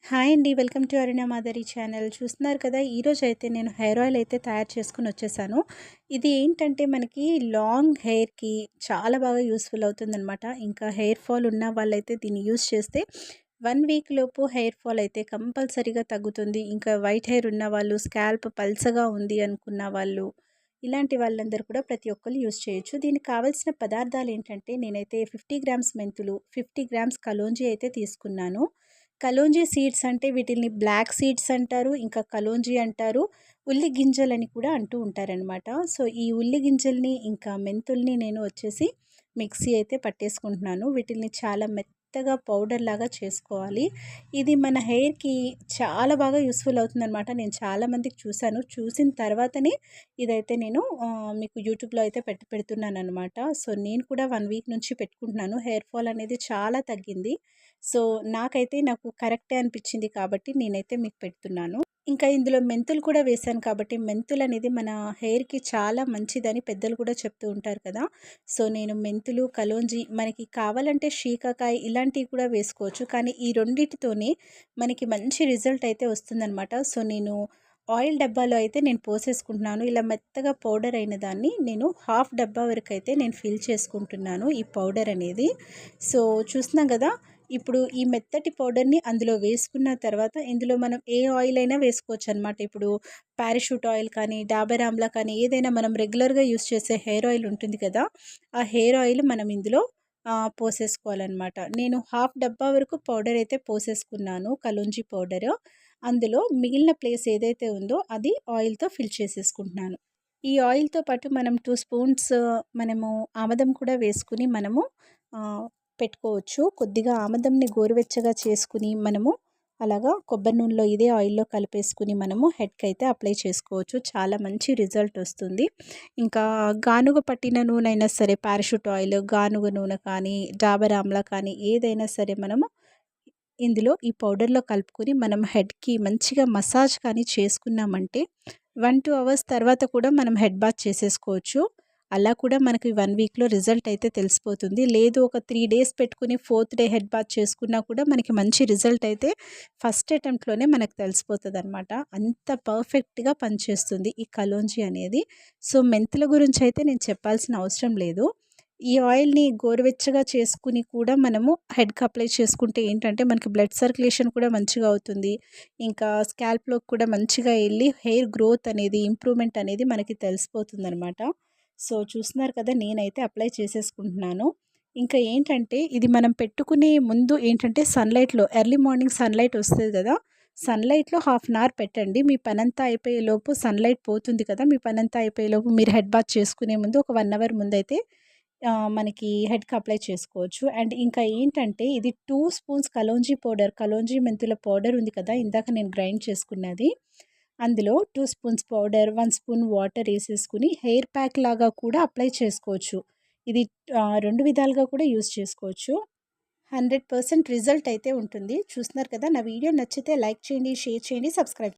Hi అండి. Welcome to Aruna Madhuri channel. చూస్తున్నారు కదా! ఈరోజైతే నేను హెయిర్ ఆయిల్ అయితే తయారు చేసుకొని వచ్చేసాను. ఇది ఏంటంటే మనకి లాంగ్ హెయిర్‌కి చాలా బాగా యూజ్‌ఫుల్ అవుతుందనమాట. ఇంకా హెయిర్ ఫాల్ ఉన్న వాళ్ళైతే దీన్ని యూజ్ చేస్తే 1 వీక్ లోపు హెయిర్ ఫాల్ అయితే కంపల్సరీగా తగ్గుతుంది. ఇంకా వైట్ హెయిర్ ఉన్నవాళ్ళు, స్కాల్ప్ పల్చగా ఉంది అనుకున్న వాళ్ళు, ఇలాంటి వాళ్ళందరూ కూడా ప్రతి ఒక్కళ్ళు యూజ్ చేయొచ్చు. దీనికి కావాల్సిన పదార్థాలు ఏంటంటే నేనైతే 50 గ్రామ్స్ మెంతులు, 50 గ్రామ్స్ కలోంజీ అయితే తీసుకున్నాను. కలోంజీ సీడ్స్ అంటే వీటిల్ని బ్లాక్ సీడ్స్ అంటారు. ఇంకా కలోంజీ అంటారు. ఉల్లి గింజలని కూడా అంటూ ఉంటారనమాట. సో, ఈ ఉల్లి గింజల్ని ఇంకా మెంతుల్ని నేను వచ్చేసి మిక్సీ అయితే పట్టేసుకుంటున్నాను. వీటిల్ని చాలా మెత్తగా పౌడర్ లాగా చేసుకోవాలి. ఇది మన హెయిర్‌కి చాలా బాగా యూజ్‌ఫుల్ అవుతుందనమాట. నేను చాలామందికి చూశాను. చూసిన తర్వాతనే ఇదైతే నేను మీకు యూట్యూబ్‌లో అయితే పెడుతున్నాననమాట. సో, నేను కూడా 1 వీక్ నుంచి పెట్టుకుంటున్నాను. హెయిర్ ఫాల్ అనేది చాలా తగ్గింది. సో, నాకు కరెక్టే అనిపించింది కాబట్టి నేనైతే మీకు పెడుతున్నాను. ఇంకా ఇందులో మెంతులు కూడా వేశాను కాబట్టి మెంతులనేది మన హెయిర్‌కి చాలా మంచిదని పెద్దలు కూడా చెప్తూ ఉంటారు కదా! సో, నేను మెంతులు, కలోంజీ మనకి కావాలంటే శీకాకాయ ఇలాంటివి కూడా వేసుకోవచ్చు. కానీ ఈ రెండిటితోనే మనకి మంచి రిజల్ట్ అయితే వస్తుందనమాట. సో, నేను ఆయిల్ డబ్బాలో అయితే నేను పోసేసుకుంటున్నాను. ఇలా మెత్తగా పౌడర్ అయిన దాన్ని నేను హాఫ్ డబ్బా వరకైతే నేను ఫిల్ చేసుకుంటున్నాను ఈ పౌడర్ అనేది. సో, చూస్తున్నాం కదా! ఇప్పుడు ఈ మెత్తటి పౌడర్‌ని అందులో వేసుకున్న తర్వాత ఇందులో మనం ఏ ఆయిల్ అయినా వేసుకోవచ్చనమాట. ఇప్పుడు పారాషూట్ ఆయిల్ కానీ, డాబర్ ఆమ్లా కానీ ఏదైనా మనం రెగ్యులర్‌గా యూజ్ చేసే హెయిర్ ఆయిల్ ఉంటుంది కదా! ఆ హెయిర్ ఆయిల్ మనం ఇందులో పోసేసుకోవాలనమాట. నేను హాఫ్ డబ్బా వరకు పౌడర్ అయితే పోసేసుకున్నాను. కలోంజీ పౌడరు. అందులో మిగిలిన ప్లేస్ ఏదైతే ఉందో అది ఆయిల్‌తో ఫిల్ చేసేసుకుంటున్నాను. ఈ ఆయిల్‌తో పాటు మనం 2 స్పూన్స్ మనము ఆమదం కూడా వేసుకొని మనము ఆహ్, పెట్టుకోవచ్చు. కొద్దిగా ఆమదంని గోరువెచ్చగా చేసుకొని మనము అలాగా కొబ్బరి నూనెలో ఇదే ఆయిల్‌లో కలిపేసుకొని మనము హెడ్‌కైతే అప్లై చేసుకోవచ్చు. చాలా మంచి రిజల్ట్ వస్తుంది. ఇంకా గానుగ పట్టిన నూనె అయినా సరే పారాషూట్ ఆయిల్, గానుగ నూనె కానీ, డాబర్ ఆమ్లా కానీ ఏదైనా సరే మనము ఇందులో ఈ పౌడర్‌లో కలుపుకొని మనం హెడ్‌కి మంచిగా మసాజ్ కానీ చేసుకున్నామంటే 1, 2 అవర్స్ తర్వాత కూడా మనం హెడ్ బాత్ చేసేసుకోవచ్చు. అలా కూడా మనకి 1 వీక్‌లో రిజల్ట్ అయితే తెలిసిపోతుంది. లేదు ఒక 3 డేస్ పెట్టుకొని ఫోర్త్ డే హెడ్ బాత్ చేసుకున్నా కూడా మనకి మంచి రిజల్ట్ అయితే ఫస్ట్ అటెంప్ట్‌లోనే మనకు తెలిసిపోతదనమాట. అంత పర్ఫెక్ట్‌గా పనిచేస్తుంది ఈ కలోంజీ అనేది. సో, మెంతుల గురించి అయితే నేను చెప్పాల్సిన అవసరం లేదు. ఈ ఆయిల్‌ని గోరువెచ్చగా చేసుకొని కూడా మనము హెడ్‌కి అప్లై చేసుకుంటే ఏంటంటే మనకి బ్లడ్ సర్క్యులేషన్ కూడా మంచిగా అవుతుంది. ఇంకా స్కాల్ప్‌లోకి కూడా మంచిగా ఎళ్లి హెయిర్ గ్రోత్ అనేది, ఇంప్రూవ్‌మెంట్ అనేది మనకి తెలిసిపోతుందనమాట. సో, చూస్తున్నారు కదా! నేనైతే అప్లై చేసేసుకుంటున్నాను. ఇంకా ఏంటంటే ఇది మనం పెట్టుకునే ముందు ఏంటంటే సన్‌లైట్‌లో ఎర్లీ మార్నింగ్ సన్‌లైట్ వస్తది కదా! సన్‌లైట్‌లో హాఫ్ అన్ అవర్ పెట్టండి. మీ పనంతా అయిపోయేలోపు సన్‌లైట్ పోతుంది కదా! మీ పనంతా అయిపోయేలోపు మీరు హెడ్ బాత్ చేసుకునే ముందు ఒక 1 అవర్ ముందైతే మనకి హెడ్‌కి అప్లై చేసుకోవచ్చు. అండ్ ఇంకా ఏంటంటే ఇది 2 స్పూన్స్ కలోంజీ పౌడర్, కలోంజీ మెంతుల పౌడర్ ఉంది కదా! ఇందాక నేను గ్రైండ్ చేసుకున్నది. అందులో 2 స్పూన్స్ పౌడర్, 1 స్పూన్ వాటర్ ఏసేసుకొని హెయిర్ ప్యాక్ లాగా కూడా అప్లై చేసుకోవచ్చు. ఇది 2 విధాలుగా కూడా యూజ్ చేసుకోవచ్చు. 100% రిజల్ట్ అయితే ఉంటుంది. చూస్తున్నారు కదా! నా వీడియో నచ్చితే లైక్ చేయండి, షేర్ చేయండి, సబ్స్క్రైబ్